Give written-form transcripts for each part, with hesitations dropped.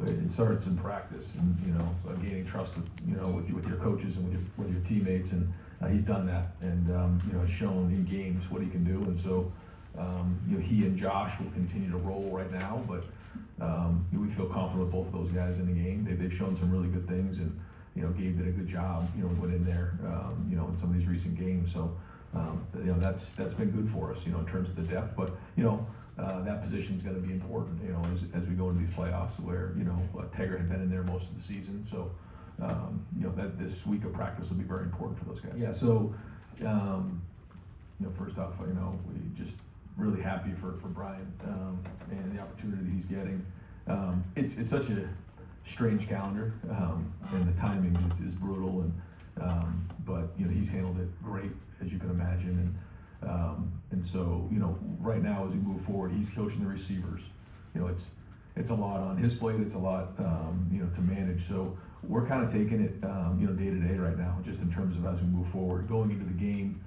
it starts in practice and, gaining trust with your coaches and with your teammates. And he's done that and, has shown in games what he can do. And so, he and Josh will continue to roll right now, but we feel confident with both of those guys in the game. They've shown some really good things, and Gabe did a good job, went in there, in some of these recent games. So, that's been good for us, in terms of the depth. But that position is going to be important, as we go into these playoffs, where Taggart had been in there most of the season. So, that this week of practice will be very important for those guys. Yeah. So, first off, we just really happy for Brian and the opportunity he's getting. It's such a strange calendar, and the timing is brutal, but he's handled it great, as you can imagine, and so right now as we move forward, he's coaching the receivers. It's a lot on his plate. It's a lot to manage. So we're kind of taking it day to day right now, just in terms of as we move forward, going into the game.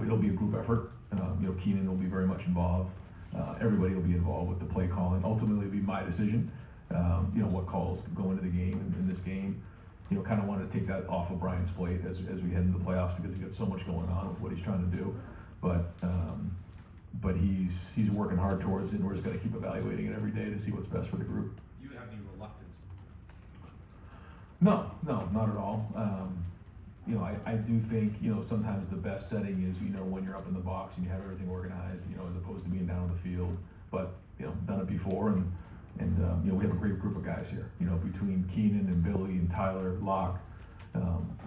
It'll be a group effort. Keenan will be very much involved. Everybody will be involved with the play calling. Ultimately, it'll be my decision. What calls go into the game in this game. Kind of wanted to take that off of Brian's plate as we head into the playoffs, because he's got so much going on with what he's trying to do. But he's working hard towards it, and we're just going to keep evaluating it every day to see what's best for the group. Do you have any reluctance? No, not at all. I do think, sometimes the best setting is, when you're up in the box and you have everything organized, as opposed to being down on the field. But, done it before, and we have a great group of guys here, between Keenan and Billy and Tyler, Locke.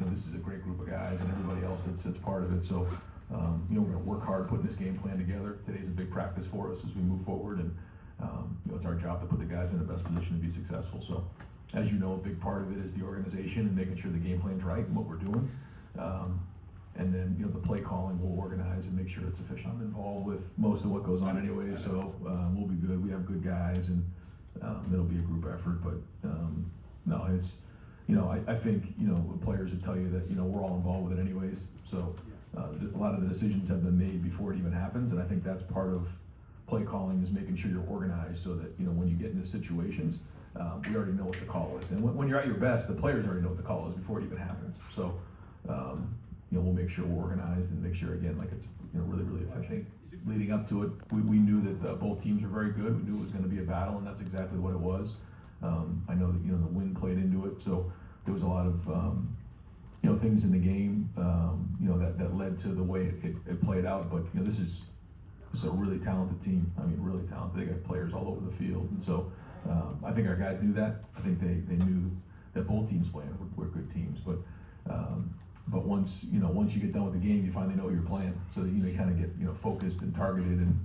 This is a great group of guys, and everybody else that's part of it. So, we're going to work hard putting this game plan together. Today's a big practice for us as we move forward, and, it's our job to put the guys in the best position to be successful. So, as you know, a big part of it is the organization and making sure the game plan's right and what we're doing. And then, the play calling we'll organize and make sure it's efficient. I'm involved with most of what goes on anyway, so we'll be good. We have good guys, and it'll be a group effort. But no, it's, I think, the players would tell you that, we're all involved with it anyways. So a lot of the decisions have been made before it even happens, and I think that's part of play calling, is making sure you're organized so that, when you get into situations, we already know what the call is. And when you're at your best, the players already know what the call is before it even happens. So, we'll make sure we're organized and make sure, again, like it's really, really efficient. Leading up to it, we knew that both teams were very good. We knew it was going to be a battle, and that's exactly what it was. I know that the wind played into it, so there was a lot of things in the game that led to the way it played out. But this is a really talented team. I mean, really talented. They got players all over the field, and so I think our guys knew that. I think they knew that both teams playing were good teams, but once you get done with the game, you finally know you're playing, so that you kind of get focused and targeted, and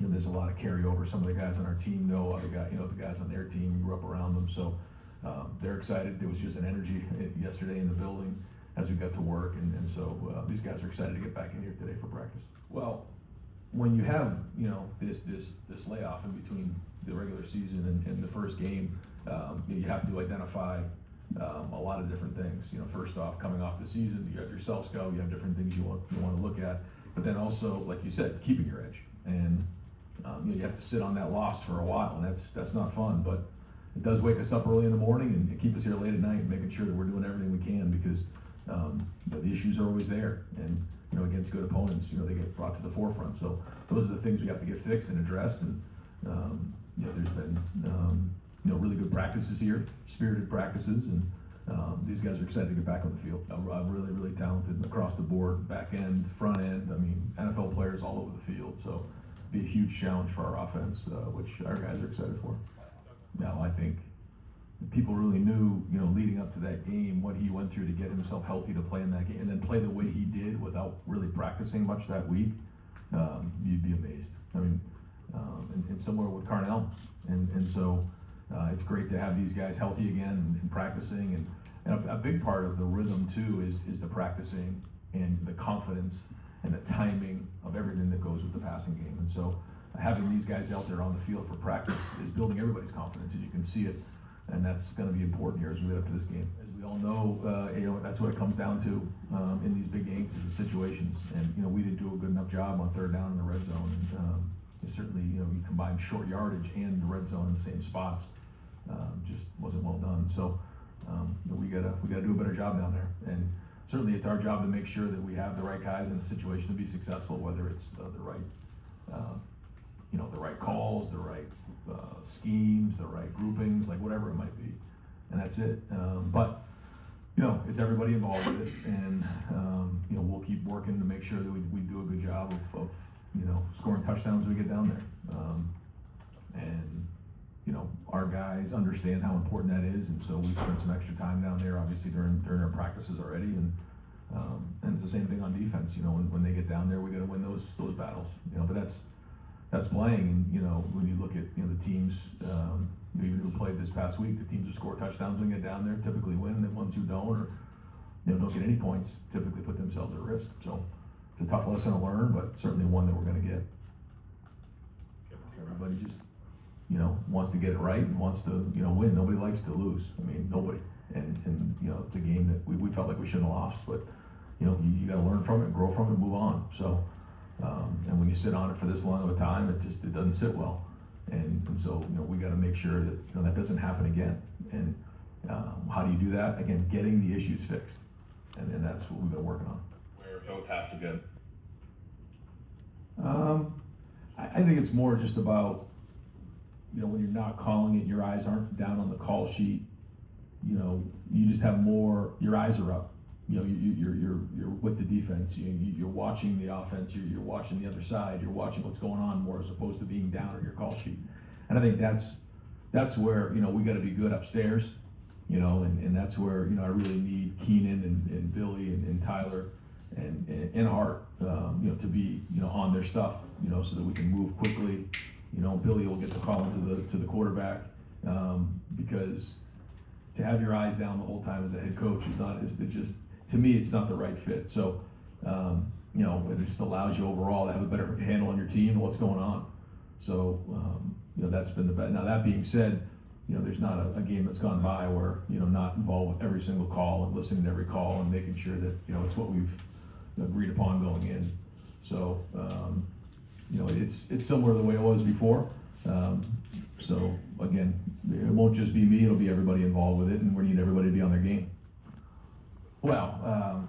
there's a lot of carryover. Some of the guys on our team know other guys, the guys on their team grew up around them, so they're excited. There was just an energy yesterday in the building as we got to work, and so these guys are excited to get back in here today for practice. Well, when you have this layoff in between the regular season and the first game, you have to identify a lot of different things. First off, coming off the season, you have your self scout, you have different things you want to look at, but then also, like you said, keeping your edge, and you have to sit on that loss for a while, and that's not fun, but it does wake us up early in the morning and keep us here late at night, and making sure that we're doing everything we can, because the issues are always there, and against good opponents, they get brought to the forefront. So those are the things we have to get fixed and addressed, and there's been really good practices here, spirited practices, and these guys are excited to get back on the field. Really, really talented across the board, back end, front end. I mean, NFL players all over the field. So be a huge challenge for our offense, which our guys are excited for. Now, I think people really knew, leading up to that game, what he went through to get himself healthy to play in that game, and then play the way he did without really practicing much that week. You'd be amazed. I mean, and somewhere with Carnell, and so it's great to have these guys healthy again and practicing, and a big part of the rhythm too is the practicing and the confidence and the timing of everything that goes with the passing game. And so having these guys out there on the field for practice is building everybody's confidence, and you can see it, and that's going to be important here as we get up to this game. As we all know, that's what it comes down to in these big games, is the situations, and we didn't do a good enough job on third down in the red zone, and certainly, you combine short yardage and the red zone in the same spots, just wasn't well done. So, we gotta do a better job down there. And certainly it's our job to make sure that we have the right guys in the situation to be successful, whether it's the right, the right calls, the right schemes, the right groupings, like whatever it might be. And that's it. But it's everybody involved with it, and we'll keep working to make sure that we do a good job of scoring touchdowns when we get down there. And our guys understand how important that is, and so we spent some extra time down there, obviously during our practices already, and it's the same thing on defense. When they get down there, we got to win those battles. But that's playing, and when you look at the teams, even who played this past week, the teams who score touchdowns when they get down there typically win, and the ones who don't, or don't get any points, typically put themselves at risk. So it's a tough lesson to learn, but certainly one that we're going to get. Everybody just wants to get it right and wants to win. Nobody likes to lose. I mean, nobody. And it's a game that we felt like we shouldn't have lost, but you got to learn from it, grow from it, move on. So and when you sit on it for this long of a time, it doesn't sit well. And so we got to make sure that that doesn't happen again. And how do you do that? Again, getting the issues fixed, and that's what we've been working on. Wear both hats again. I think it's more just about when you're not calling it, your eyes aren't down on the call sheet. You just have more. Your eyes are up. You're with the defense. You're watching the offense. You're watching the other side. You're watching what's going on more, as opposed to being down on your call sheet. And I think that's where we got to be good upstairs. And that's where I really need Keenan and Billy and Tyler and Art to be on their stuff. So that we can move quickly. Billy will get the call to the quarterback, because to have your eyes down the whole time as a head coach to me, it's not the right fit. So, it just allows you overall to have a better handle on your team and what's going on. So, that's been the best. Now, that being said, there's not a game that's gone by where, not involved with every single call and listening to every call and making sure that, it's what we've agreed upon going in. So, it's similar to the way it was before. So, again, it won't just be me, it'll be everybody involved with it, and we need everybody to be on their game. Well,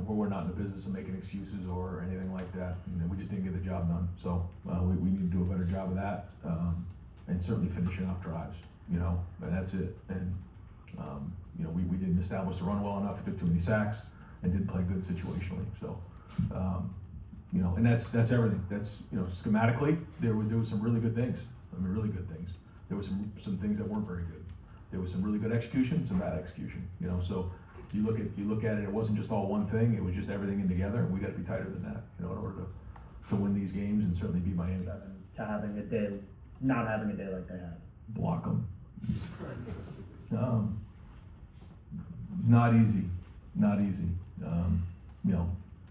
we're not in the business of making excuses or anything like that. We just didn't get the job done. So we need to do a better job of that, and certainly finishing off drives. And that's it. And we didn't establish the run well enough. We took too many sacks and didn't play good situationally. So and that's everything. That's schematically there was some really good things. Really good things. There was some things that weren't very good. There was some really good execution, some bad execution. So. You look at it. It wasn't just all one thing. It was just everything in together, and we got to be tighter than that, in order to win these games and certainly beat Miami. To having a day, not having a day like they had. Block them. Not easy.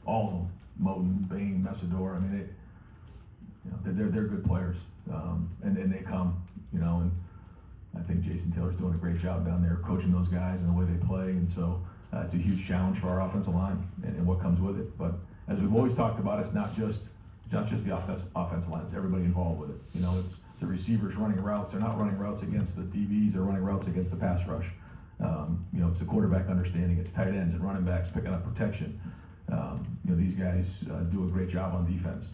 All of them. Moten, Bain, Messidor. They're good players, and they come, and I think Jason Taylor's doing a great job down there coaching those guys and the way they play, and so it's a huge challenge for our offensive line and what comes with it. But as we've always talked about, it's not just the offensive line; it's everybody involved with it. It's the receivers running routes. They're not running routes against the DBs; they're running routes against the pass rush. It's the quarterback understanding. It's tight ends and running backs picking up protection. These guys do a great job on defense.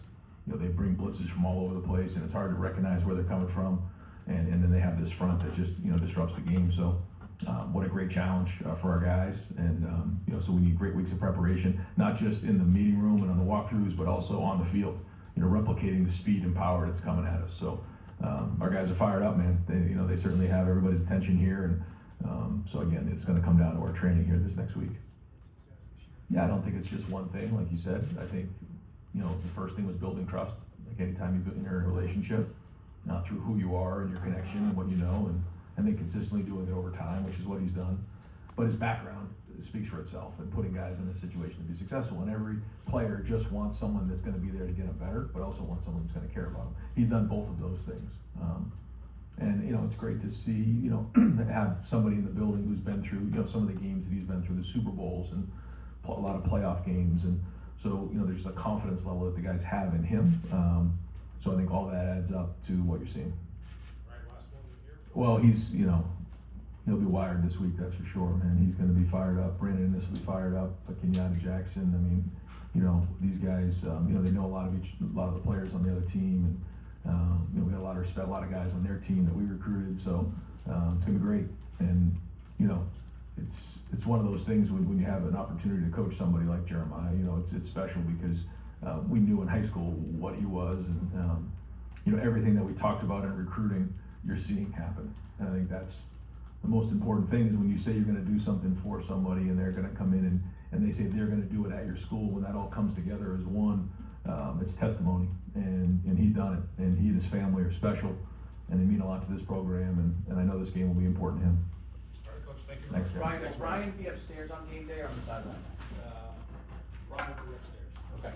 They bring blitzes from all over the place, and it's hard to recognize where they're coming from. And then they have this front that just disrupts the game. So what a great challenge for our guys, and so we need great weeks of preparation, not just in the meeting room and on the walkthroughs, but also on the field. Replicating the speed and power that's coming at us. So our guys are fired up, man. They certainly have everybody's attention here, and so again, it's going to come down to our training here this next week. Yeah, I don't think it's just one thing, like you said. I think the first thing was building trust. Like anytime you build in a relationship. Through who you are and your connection and what you know, and then consistently doing it over time, which is what he's done. But his background speaks for itself, and putting guys in this situation to be successful. And every player just wants someone that's going to be there to get him better, but also wants someone who's going to care about him. He's done both of those things. And it's great to see have somebody in the building who's been through some of the games that he's been through, the Super Bowls and a lot of playoff games, and so there's a confidence level that the guys have in him. So I think all that adds up to what you're seeing. Right, last one of the year. Well, he's, he'll be wired this week, that's for sure, man. He's gonna be fired up. Brandon Innes will be fired up. Kenyatta Jackson, I mean, these guys, they know a lot of the players on the other team, and, we got a lot of respect, a lot of guys on their team that we recruited, so, it's gonna be great. And, it's one of those things when you have an opportunity to coach somebody like Jeremiah, it's special because, we knew in high school what he was, and, everything that we talked about in recruiting, you're seeing happen. And I think that's the most important thing is when you say you're gonna do something for somebody and they're gonna come in and they say they're gonna do it at your school, when that all comes together as one, it's testimony. And he's done it, and he and his family are special, and they mean a lot to this program, and I know this game will be important to him. All right, Coach, thank you. Thanks, guys. Ryan, will Ryan be upstairs on game day or on the sideline? Ryan will be upstairs. Okay.